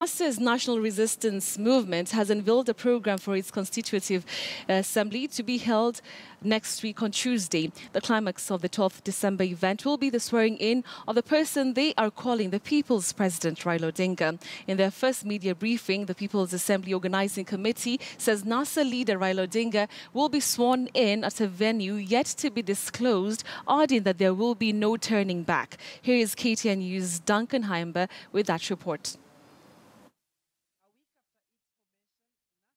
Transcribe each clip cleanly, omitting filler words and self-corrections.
NASA's National Resistance Movement has unveiled a program for its constitutive assembly to be held next week on Tuesday. The climax of the 12th December event will be the swearing-in of the person they are calling the People's President, Raila Odinga. In their first media briefing, the People's Assembly Organizing Committee says NASA leader Raila Odinga will be sworn in at a venue yet to be disclosed, adding that there will be no turning back. Here is KTN News' Duncan Heimber with that report.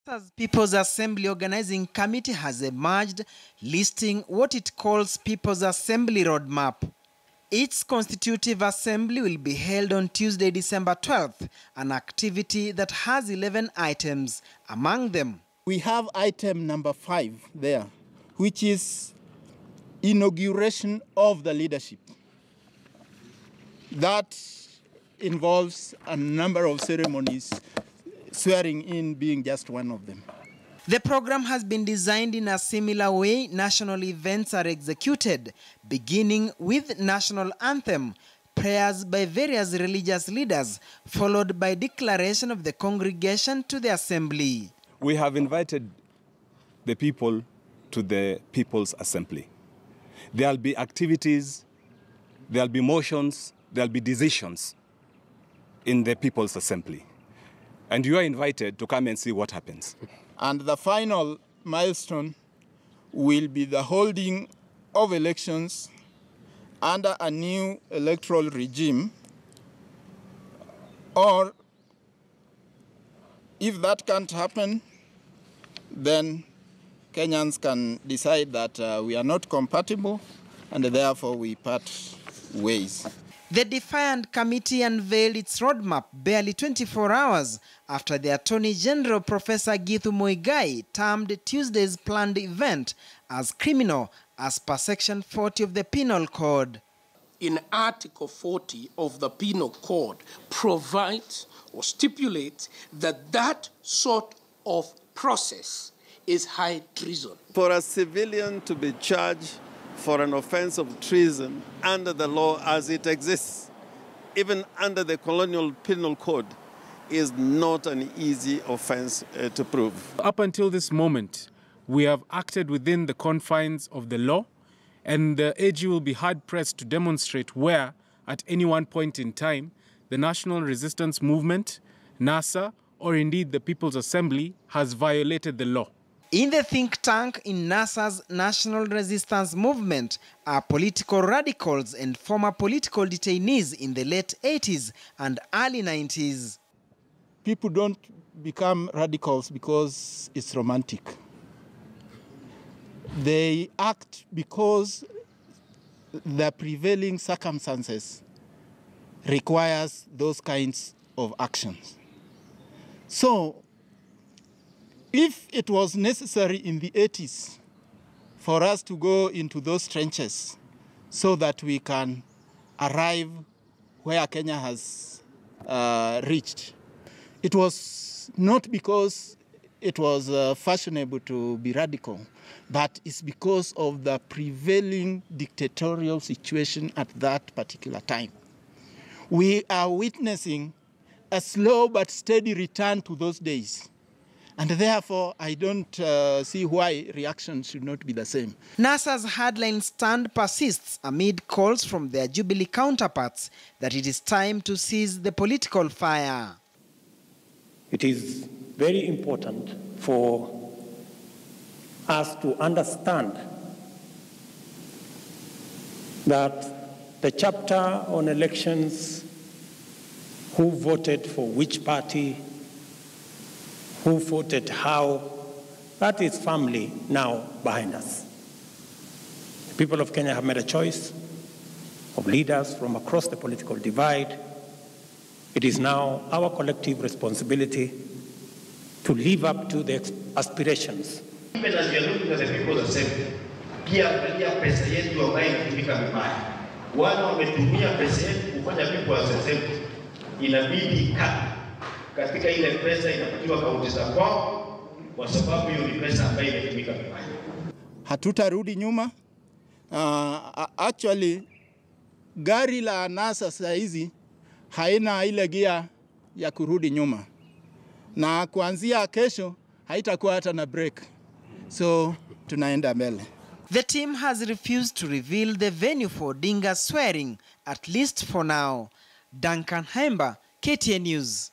NASA's People's Assembly Organizing Committee has emerged, listing what it calls People's Assembly Roadmap. Its constitutive assembly will be held on Tuesday, December 12th, an activity that has 11 items. Among them, we have item number 5 there, which is inauguration of the leadership. That involves a number of ceremonies, swearing in being just one of them. The program has been designed in a similar way national events are executed, beginning with national anthem, prayers by various religious leaders, followed by declaration of the congregation to the assembly. We have invited the people to the People's Assembly. There will be activities, there will be motions, there will be decisions in the People's Assembly. And you are invited to come and see what happens. And the final milestone will be the holding of elections under a new electoral regime, or if that can't happen, then Kenyans can decide that we are not compatible and therefore we part ways. The Defiant Committee unveiled its roadmap barely 24 hours after the Attorney General Professor Githu Muigai termed Tuesday's planned event as criminal as per Section 40 of the Penal Code. In Article 40 of the Penal Code provides or stipulates that that sort of process is high treason. For a civilian to be charged for an offense of treason under the law as it exists, even under the Colonial Penal Code, is not an easy offense to prove. Up until this moment, we have acted within the confines of the law, and the AG will be hard-pressed to demonstrate where, at any one point in time, the National Resistance Movement, NASA, or indeed the People's Assembly has violated the law. In the think tank in NASA's National Resistance Movement are political radicals and former political detainees in the late 80s and early 90s. People don't become radicals because it's romantic. They act because the prevailing circumstances requires those kinds of actions. So, if it was necessary in the 80s for us to go into those trenches so that we can arrive where Kenya has reached, it was not because it was fashionable to be radical, but it's because of the prevailing dictatorial situation at that particular time. We are witnessing a slow but steady return to those days. And therefore, I don't see why reaction should not be the same. NASA's hardline stand persists amid calls from their Jubilee counterparts that it is time to cease the political fire. It is very important for us to understand that the chapter on elections, who voted for which party, who voted how, that is firmly now behind us. The people of Kenya have made a choice of leaders from across the political divide. It is now our collective responsibility to live up to the aspirations. Even as we are looking at the People's Assembly, pia angalia pesa yetu ambayo inatumika vibaya. Wale wametumia pesa yetu kufanya People's Assembly, inabidi katika ile pesa inapatiwa kaunti za kwao, kwa sababu hiyo ni pesa ambayo imetumika vibaya. Hatutarudi nyuma. Actually, gari la NASA saa hizi haina ile gia ya kurudi nyuma, na kuanzia kesho haitakuwa hata na break, so tunaenda mbele. The team has refused to reveal the venue for Odinga's swearing, at least for now. Duncan Hemba, KTN News.